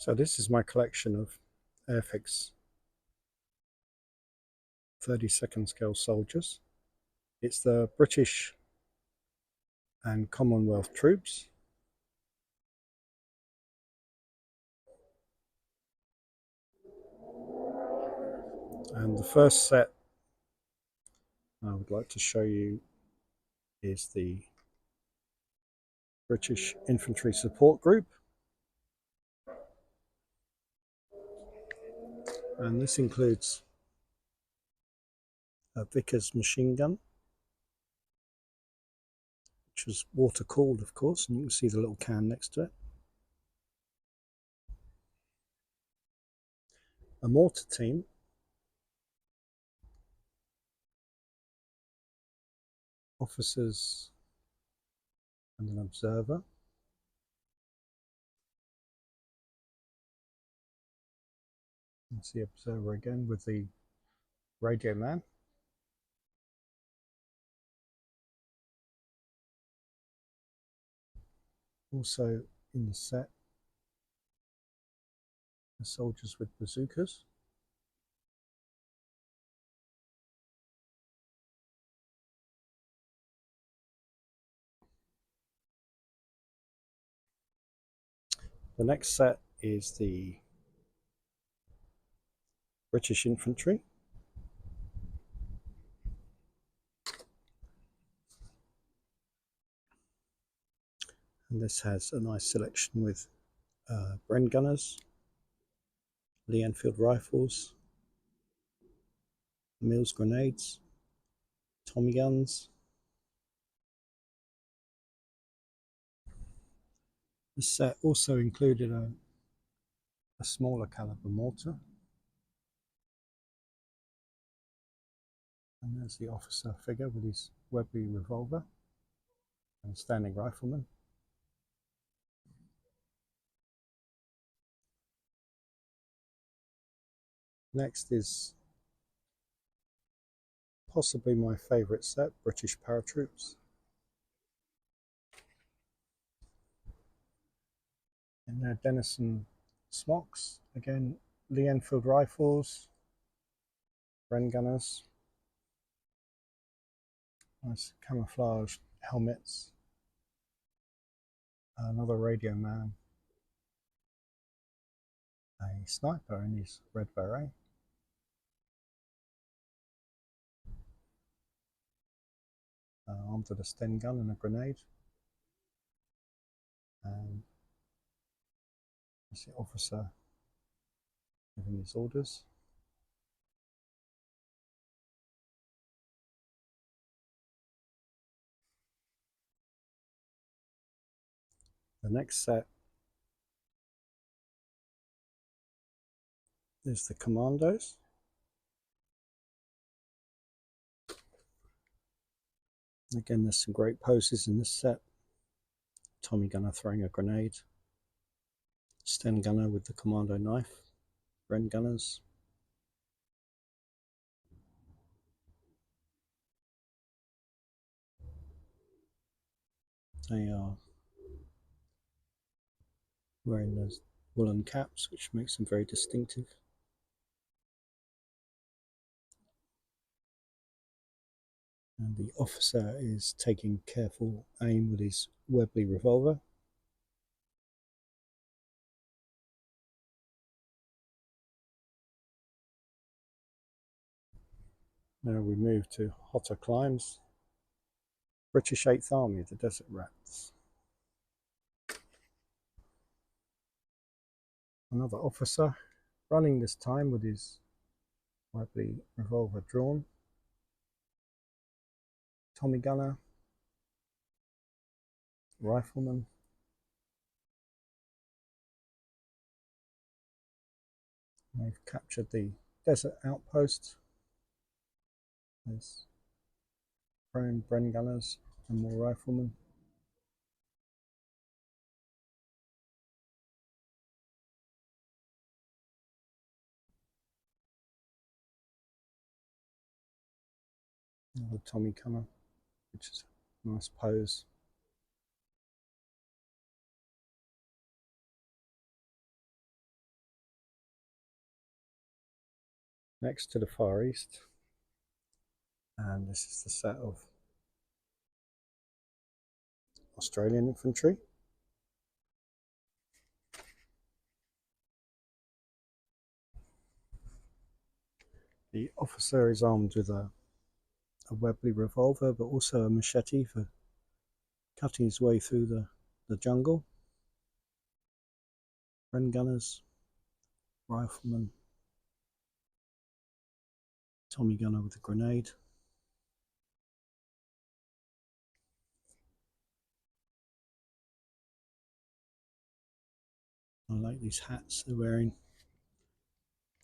So this is my collection of Airfix 32nd scale soldiers. It's the British and Commonwealth troops. And the first set I would like to show you is the British Infantry Support Group. And this includes a Vickers machine gun, which was water cooled, of course, and you can see the little can next to it. A mortar team, officers and an observer. That's the observer again with the radio man. Also in the set, the soldiers with bazookas. The next set is the British infantry. And this has a nice selection with Bren gunners, Lee Enfield rifles, Mills grenades, Tommy guns. The set also included a smaller caliber mortar. And there's the officer figure with his Webley revolver and standing rifleman. Next is possibly my favourite set, British Paratroops. In their Denison smocks, again, Lee Enfield rifles, Bren gunners, nice camouflage helmets, another radio man, a sniper in his red beret, armed with a Sten gun and a grenade, and that's the officer giving his orders. The next set is the Commandos. Again, there's some great poses in this set. Tommy gunner throwing a grenade, Sten gunner with the commando knife, Bren gunners. They are wearing those woolen caps, which makes them very distinctive. And the officer is taking careful aim with his Webley revolver. Now we move to hotter climes. British 8th Army, the Desert Rats. Another officer, running this time with his Webley revolver drawn. Tommy gunner, rifleman, they've captured the desert outpost. There's prone Bren gunners and more riflemen. Another Tommy gunner, which is a nice pose. next to the Far East. And this is the set of Australian infantry. The officer is armed with a Webley revolver, but also a machete for cutting his way through the jungle. Bren gunners, rifleman, Tommy gunner with a grenade. I like these hats they're wearing.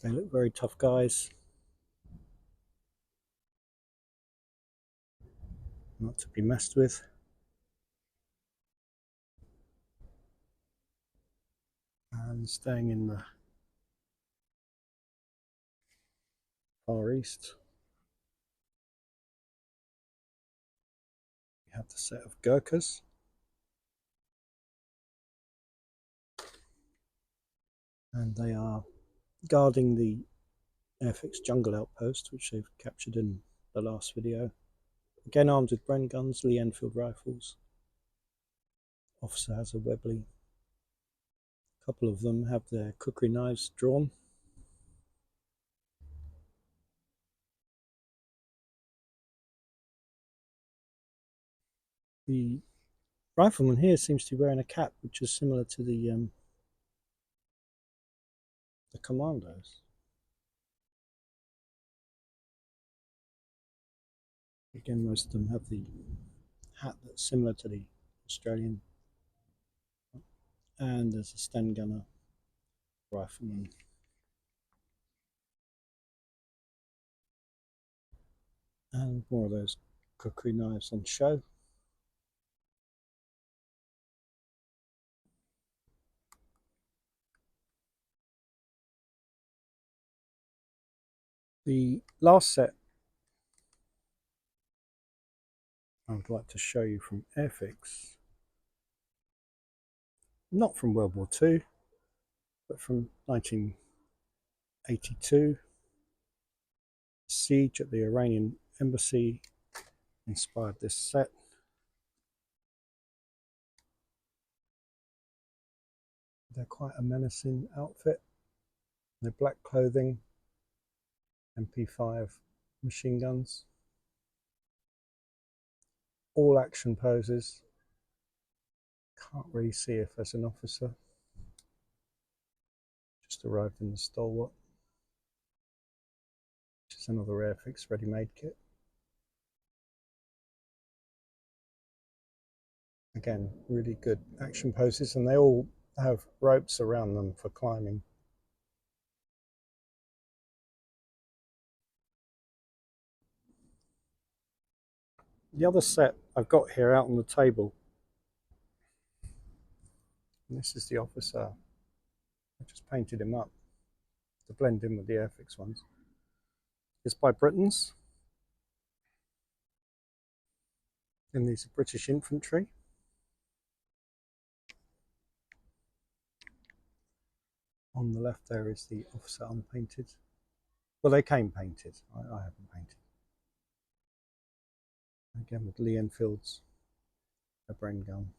They look very tough guys. Not to be messed with. And staying in the Far East, we have the set of Gurkhas. And they are guarding the Airfix jungle outpost, which they've captured in the last video. Again armed with Bren guns, Lee Enfield rifles. Officer has a Webley. A couple of them have their cookery knives drawn. The rifleman here seems to be wearing a cap which is similar to the Commandos. Again, most of them have the hat that's similar to the Australian. And there's a Sten gunner rifleman. And more of those cookery knives on show. The last set I would like to show you from Airfix, not from World War II, but from 1982. Siege at the Iranian embassy inspired this set. They're quite a menacing outfit. They're black clothing, MP5 machine guns, all action poses. Can't really see if there's an officer. Just arrived in the Stalwart, which is another Airfix ready-made kit. Again, really good action poses, and they all have ropes around them for climbing. The other set I've got here out on the table, and this is the officer. I just painted him up to blend in with the Airfix ones. It's by Britons, and these are British infantry. On the left there is the officer unpainted. Well, they came painted. I haven't painted. Again with Lee Enfield's, a Bren gun.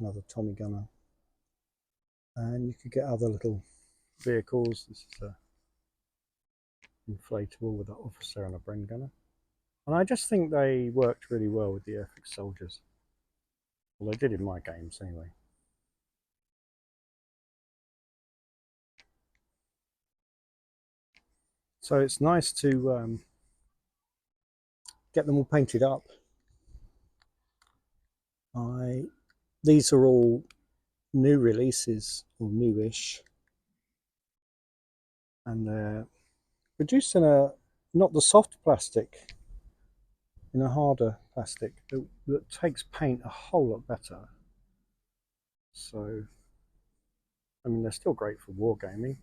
Another Tommy gunner. And you could get other little vehicles. This is a inflatable with an officer and a Bren gunner. And I just think they worked really well with the Airfix soldiers. Well, they did in my games anyway. So it's nice to get them all painted up. These are all new releases, or newish, and they're produced in not the soft plastic, in a harder plastic that takes paint a whole lot better. So, I mean, they're still great for wargaming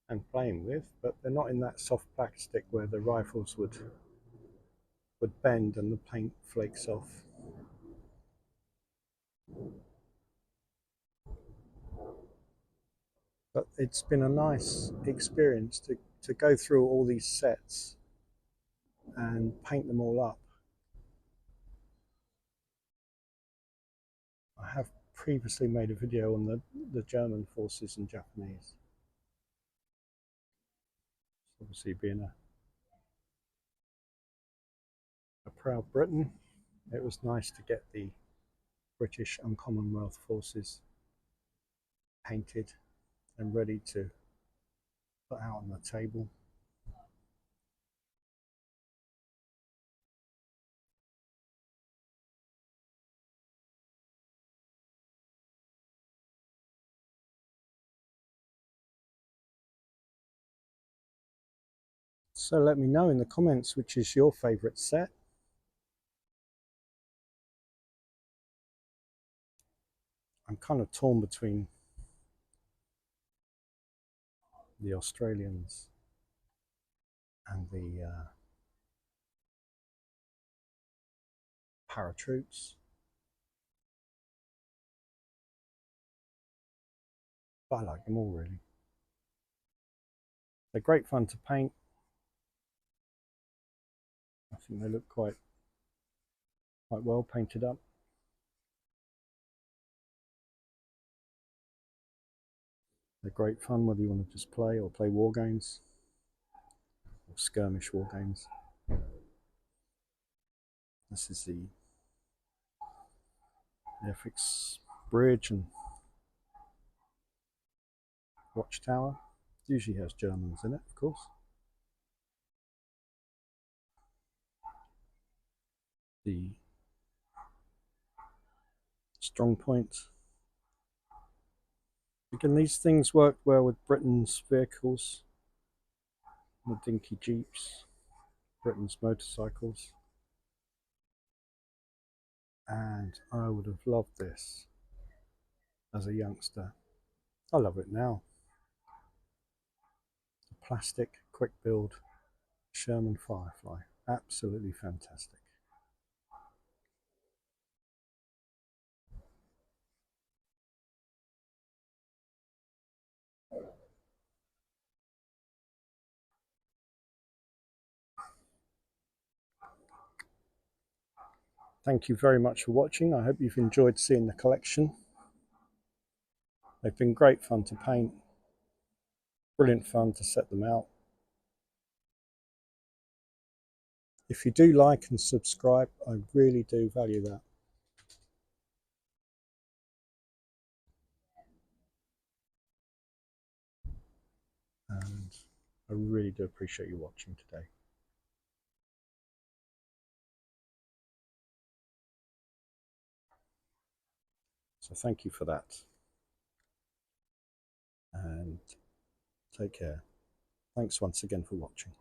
and playing with, but they're not in that soft plastic where the rifles would bend and the paint flakes off. But but it's been a nice experience to go through all these sets and paint them all up. I have previously made a video on the German forces and Japanese. Obviously being a proud Briton, it was nice to get the British and Commonwealth forces painted and ready to put out on the table. So let me know in the comments which is your favourite set. I'm kind of torn between the Australians and the Paratroops. But I like them all really. They're great fun to paint. I think they look quite well painted up. They're great fun whether you want to just play or play war games or skirmish war games. This is the Airfix bridge and watchtower. It usually has Germans in it, of course. The strong point. Again, these things work well with Britain's vehicles, the dinky jeeps, Britain's motorcycles. And I would have loved this as a youngster. I love it now. A plastic, quick build Sherman Firefly. Absolutely fantastic. Thank you very much for watching. I hope you've enjoyed seeing the collection. They've been great fun to paint. Brilliant fun to set them out. If you do like and subscribe, I really do value that. And I really do appreciate you watching today. So thank you for that. And take care. Thanks once again for watching.